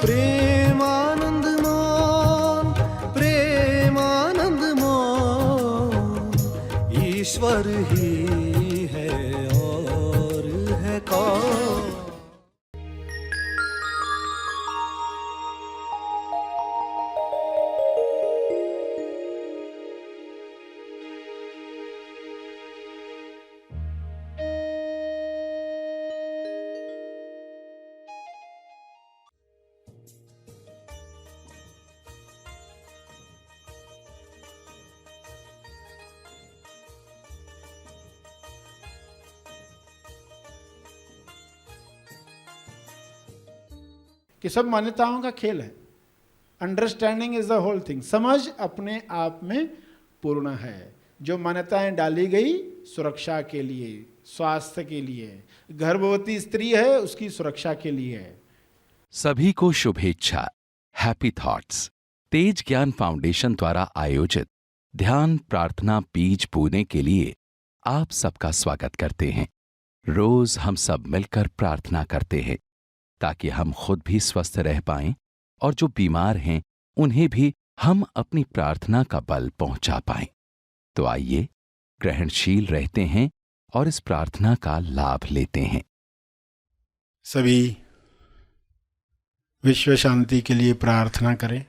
प्रेमानंद मोहन, प्रेमानंद मोहन, ईश्वर ही है और है कौन। कि सब मान्यताओं का खेल है। Understanding is the whole thing. समझ अपने आप में पूर्ण है। जो मान्यताएं डाली गई सुरक्षा के लिए, स्वास्थ्य के लिए, गर्भवती स्त्री है उसकी सुरक्षा के लिए है। सभी को शुभेच्छा। हैप्पी थॉट्स तेज ज्ञान फाउंडेशन द्वारा आयोजित ध्यान प्रार्थना बीज बोने के लिए आप सबका स्वागत करते हैं। रोज हम सब मिलकर प्रार्थना करते हैं ताकि हम खुद भी स्वस्थ रह पाएं और जो बीमार हैं उन्हें भी हम अपनी प्रार्थना का बल पहुंचा पाएं। तो आइए ग्रहणशील रहते हैं और इस प्रार्थना का लाभ लेते हैं। सभी विश्व शांति के लिए प्रार्थना करें।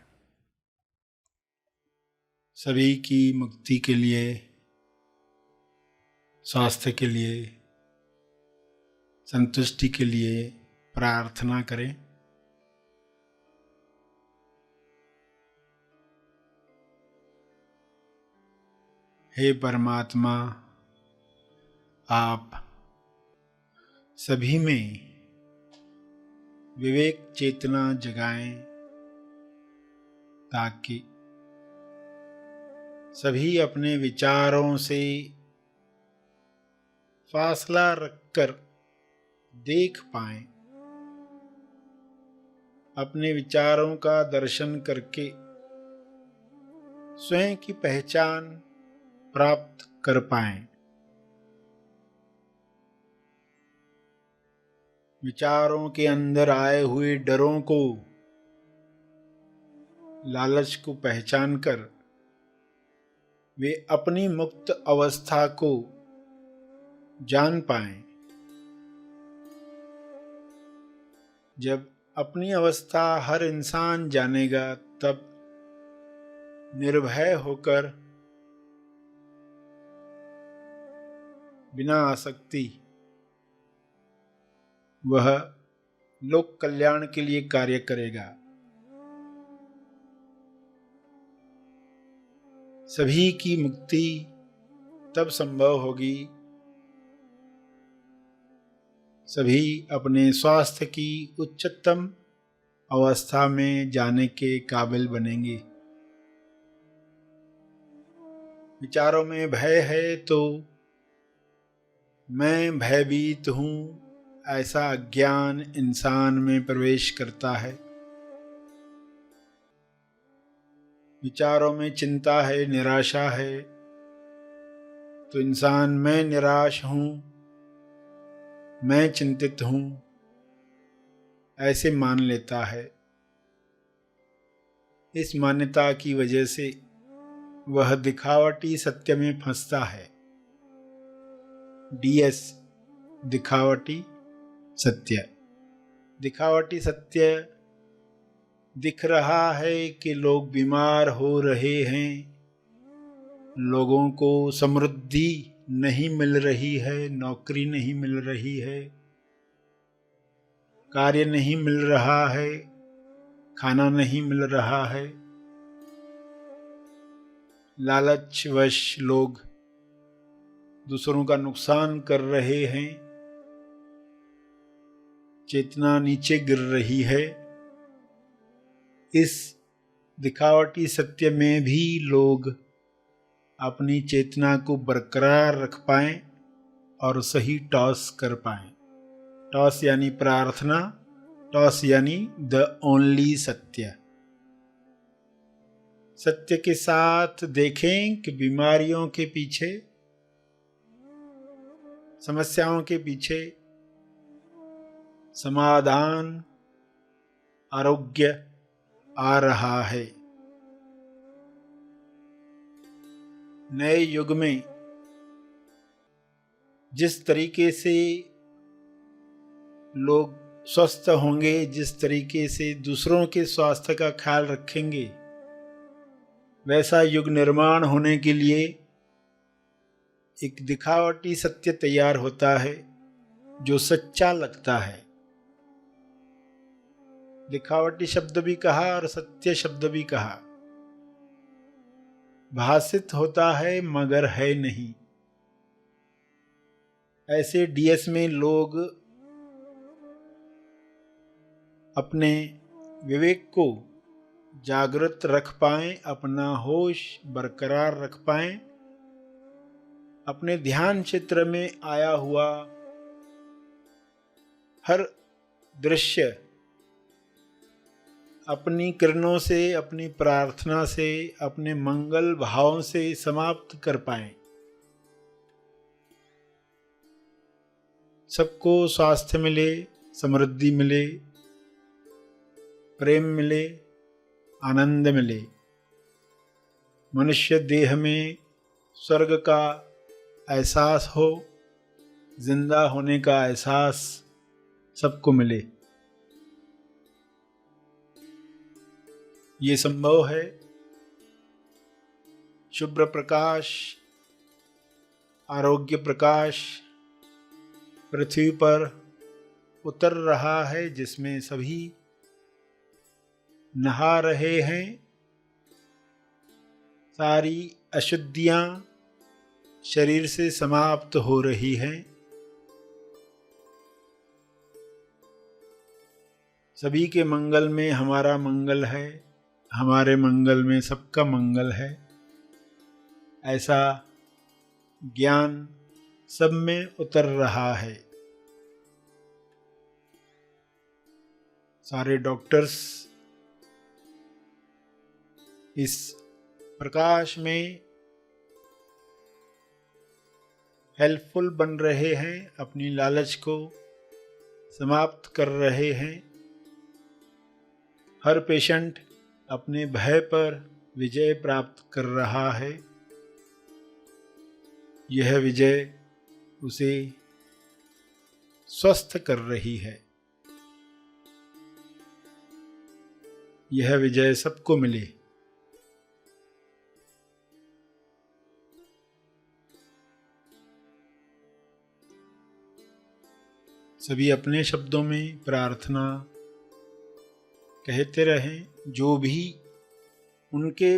सभी की मुक्ति के लिए, स्वास्थ्य के लिए, संतुष्टि के लिए प्रार्थना करें। हे परमात्मा, आप सभी में विवेक चेतना जगाएं ताकि सभी अपने विचारों से फासला रखकर देख पाएं, अपने विचारों का दर्शन करके स्वयं की पहचान प्राप्त कर पाएं। विचारों के अंदर आए हुए डरों को, लालच को पहचान कर वे अपनी मुक्त अवस्था को जान पाएं। जब अपनी अवस्था हर इंसान जानेगा तब निर्भय होकर बिना आसक्ति वह लोक कल्याण के लिए कार्य करेगा। सभी की मुक्ति तब संभव होगी सभी अपने स्वास्थ्य की उच्चतम अवस्था में जाने के काबिल बनेंगे। विचारों में भय है तो मैं भयभीत हूं, ऐसा अज्ञान इंसान में प्रवेश करता है। विचारों में चिंता है, निराशा है तो इंसान मैं निराश हूं, मैं चिंतित हूं, ऐसे मान लेता है। इस मान्यता की वजह से वह दिखावटी सत्य में फंसता है। DS दिखावटी सत्य। दिखावटी सत्य दिख रहा है कि लोग बीमार हो रहे हैं, लोगों को समृद्धि नहीं मिल रही है, नौकरी नहीं मिल रही है, कार्य नहीं मिल रहा है, खाना नहीं मिल रहा है। लालचवश लोग दूसरों का नुकसान कर रहे हैं, चेतना नीचे गिर रही है। इस दिखावटी सत्य में भी लोग अपनी चेतना को बरकरार रख पाएं और सही टॉस कर पाएं। टॉस यानी प्रार्थना, टॉस यानी द ओनली सत्य। सत्य के साथ देखें कि बीमारियों के पीछे, समस्याओं के पीछे समाधान आरोग्य आ रहा है। नए युग में जिस तरीके से लोग स्वस्थ होंगे, जिस तरीके से दूसरों के स्वास्थ्य का ख्याल रखेंगे, वैसा युग निर्माण होने के लिए एक दिखावटी सत्य तैयार होता है जो सच्चा लगता है। दिखावटी शब्द भी कहा और सत्य शब्द भी कहा। भासित होता है मगर है नहीं। ऐसे डीएस में लोग अपने विवेक को जागृत रख पाएं, अपना होश बरकरार रख पाएं, अपने ध्यान क्षेत्र में आया हुआ हर दृश्य अपनी किरणों से, अपनी प्रार्थना से, अपने मंगल भावों से समाप्त कर पाएं। सबको स्वास्थ्य मिले, समृद्धि मिले, प्रेम मिले, आनंद मिले। मनुष्य देह में स्वर्ग का एहसास हो, जिंदा होने का एहसास सबको मिले। ये संभव है। शुभ्र प्रकाश, आरोग्य प्रकाश पृथ्वी पर उतर रहा है, जिसमें सभी नहा रहे हैं। सारी अशुद्धियां शरीर से समाप्त हो रही हैं। सभी के मंगल में हमारा मंगल है, हमारे मंगल में सबका मंगल है, ऐसा ज्ञान सब में उतर रहा है। सारे डॉक्टर्स इस प्रकाश में हेल्पफुल बन रहे हैं, अपनी लालच को समाप्त कर रहे हैं। हर पेशेंट अपने भय पर विजय प्राप्त कर रहा है। यह विजय उसे स्वस्थ कर रही है। यह विजय सबको मिले। सभी अपने शब्दों में प्रार्थना कहते रहें। जो भी उनके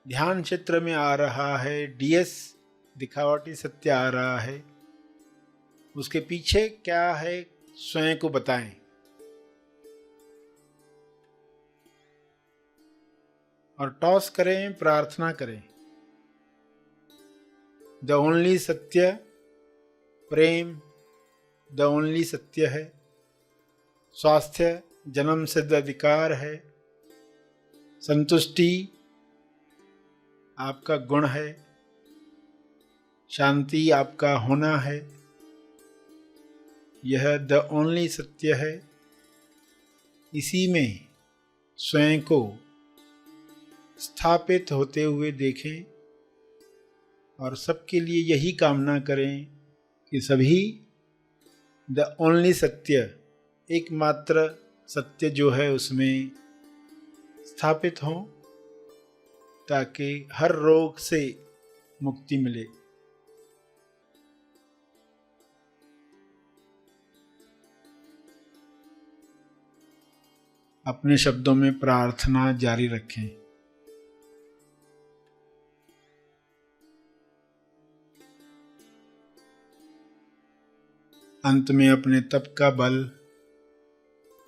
ध्यान क्षेत्र में आ रहा है, डीएस दिखावटी सत्य आ रहा है, उसके पीछे क्या है स्वयं को बताएं। और टॉस करें, प्रार्थना करें। द ओनली सत्य, प्रेम द ओनली सत्य है। स्वास्थ्य जन्म सिद्ध अधिकार है। संतुष्टि आपका गुण है। शांति आपका होना है। यह द ओनली सत्य है। इसी में स्वयं को स्थापित होते हुए देखें और सबके लिए यही कामना करें कि सभी द ओनली सत्य, एकमात्र सत्य जो है उसमें स्थापित हों, ताकि हर रोग से मुक्ति मिले। अपने शब्दों में प्रार्थना जारी रखें। अंत में अपने तप का बल,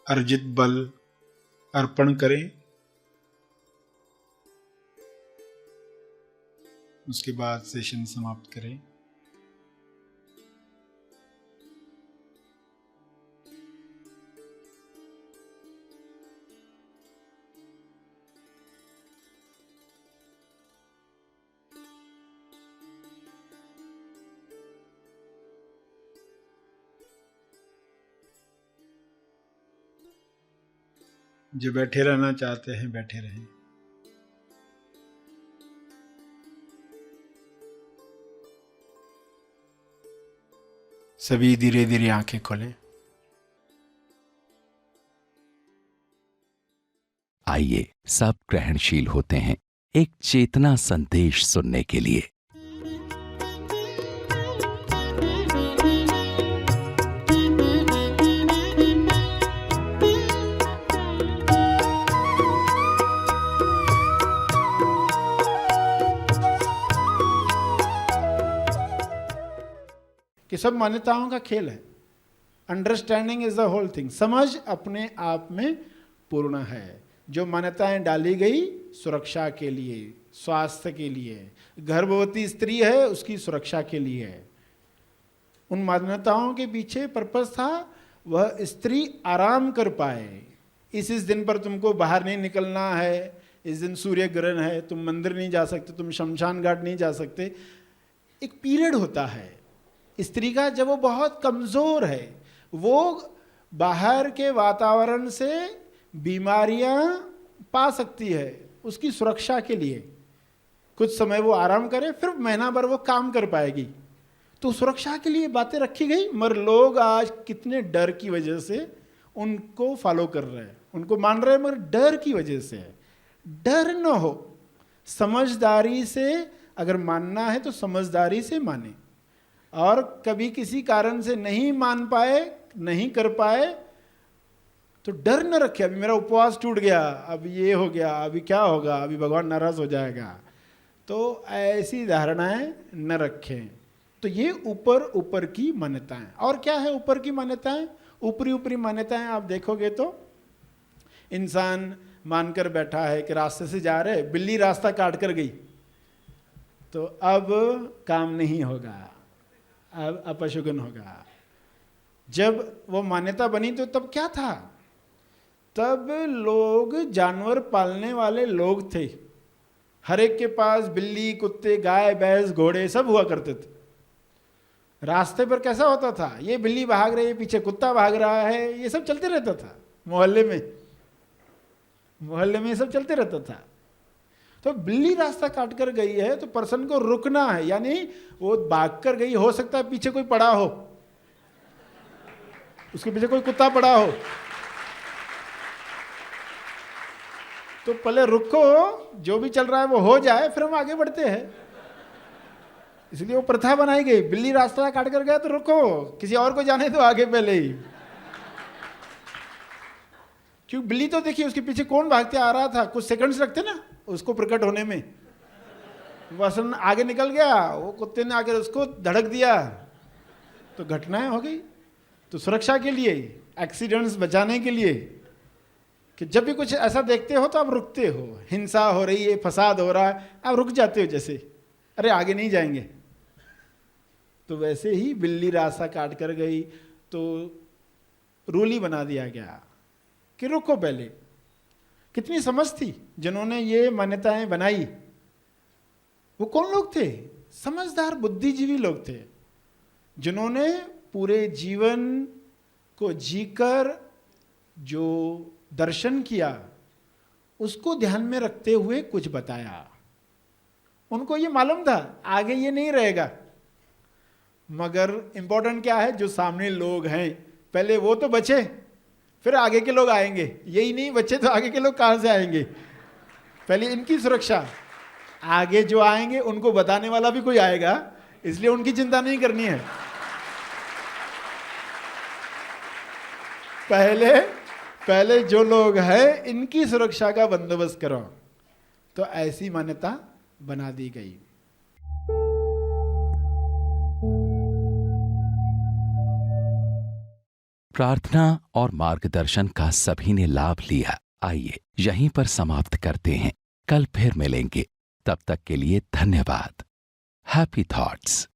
अर्जित बल अर्पण करें। उसके बाद सेशन समाप्त करें। जो बैठे रहना चाहते हैं बैठे रहें। सभी धीरे धीरे आंखें खोलें। आइए सब ग्रहणशील होते हैं एक चेतना संदेश सुनने के लिए। कि सब मान्यताओं का खेल है। Understanding is the whole thing. समझ अपने आप में पूर्ण है। जो मान्यताएं डाली गई सुरक्षा के लिए, स्वास्थ्य के लिए, गर्भवती स्त्री है उसकी सुरक्षा के लिए है। उन मान्यताओं के पीछे पर्पस था वह स्त्री आराम कर पाए। इस दिन पर तुमको बाहर नहीं निकलना है, इस दिन सूर्य ग्रहण है, तुम मंदिर नहीं जा सकते, तुम शमशान घाट नहीं जा सकते। एक पीरियड होता है स्त्री का जब वो बहुत कमज़ोर है, वो बाहर के वातावरण से बीमारियां पा सकती है। उसकी सुरक्षा के लिए कुछ समय वो आराम करे, फिर महीना भर वो काम कर पाएगी। तो सुरक्षा के लिए बातें रखी गई, मगर लोग आज कितने डर की वजह से उनको फॉलो कर रहे हैं, उनको मान रहे हैं, मगर डर की वजह से है। डर न हो, समझदारी से अगर मानना है तो समझदारी से माने। और कभी किसी कारण से नहीं मान पाए, नहीं कर पाए, तो डर न रखे। अभी मेरा उपवास टूट गया, अब ये हो गया, अभी क्या होगा, अभी भगवान नाराज हो जाएगा। तो ऐसी धारणाएं न रखें। तो ये ऊपर ऊपर की मान्यताएं। और क्या है ऊपर की मान्यताएं? ऊपरी ऊपरी मान्यताएं आप देखोगे तो इंसान मानकर बैठा है कि रास्ते से जा रहे, बिल्ली रास्ता काट कर गई तो अब काम नहीं होगा, अब अपशगुन होगा। जब वो मान्यता बनी तो तब क्या था? तब लोग जानवर पालने वाले लोग थे। हर एक के पास बिल्ली, कुत्ते, गाय, भैंस, घोड़े सब हुआ करते थे। रास्ते पर कैसा होता था? ये बिल्ली भाग रही है, पीछे कुत्ता भाग रहा है, ये सब चलते रहता था। मोहल्ले में सब चलते रहता था। तो बिल्ली रास्ता काट कर गई है तो पर्सन को रुकना है, यानी वो भाग कर गई, हो सकता है पीछे कोई पड़ा हो, उसके पीछे कोई कुत्ता पड़ा हो, तो पहले रुको, जो भी चल रहा है वो हो जाए, फिर हम आगे बढ़ते हैं। इसलिए वो प्रथा बनाई गई, बिल्ली रास्ता काट कर गया तो रुको, किसी और को जाने दो आगे पहले ही। क्योंकि बिल्ली तो देखिए उसके पीछे कौन भागते आ रहा था, कुछ सेकंड्स लगते ना उसको प्रकट होने में। वसन आगे निकल गया, वो कुत्ते ने आकर उसको धड़क दिया तो घटनाएं हो गई। तो सुरक्षा के लिए, एक्सीडेंट्स बचाने के लिए, कि जब भी कुछ ऐसा देखते हो तो आप रुकते हो। हिंसा हो रही है, फसाद हो रहा है, आप रुक जाते हो, जैसे अरे आगे नहीं जाएंगे। तो वैसे ही बिल्ली रास्ता काट कर गई तो रूल ही बना दिया गया कि रुको पहले। कितनी समझ थी जिन्होंने ये मान्यताएं बनाई। वो कौन लोग थे? समझदार बुद्धिजीवी लोग थे, जिन्होंने पूरे जीवन को जीकर जो दर्शन किया उसको ध्यान में रखते हुए कुछ बताया। उनको ये मालूम था आगे ये नहीं रहेगा, मगर इंपॉर्टेंट क्या है? जो सामने लोग हैं पहले वो तो बचे, फिर आगे के लोग आएंगे। यही नहीं बचे तो आगे के लोग कहां से आएंगे? पहले इनकी सुरक्षा, आगे जो आएंगे उनको बताने वाला भी कोई आएगा, इसलिए उनकी चिंता नहीं करनी है। पहले जो लोग हैं इनकी सुरक्षा का बंदोबस्त करो। तो ऐसी मान्यता बना दी गई। प्रार्थना और मार्गदर्शन का सभी ने लाभ लिया। आइए यहीं पर समाप्त करते हैं, कल फिर मिलेंगे। तब तक के लिए धन्यवाद। Happy thoughts.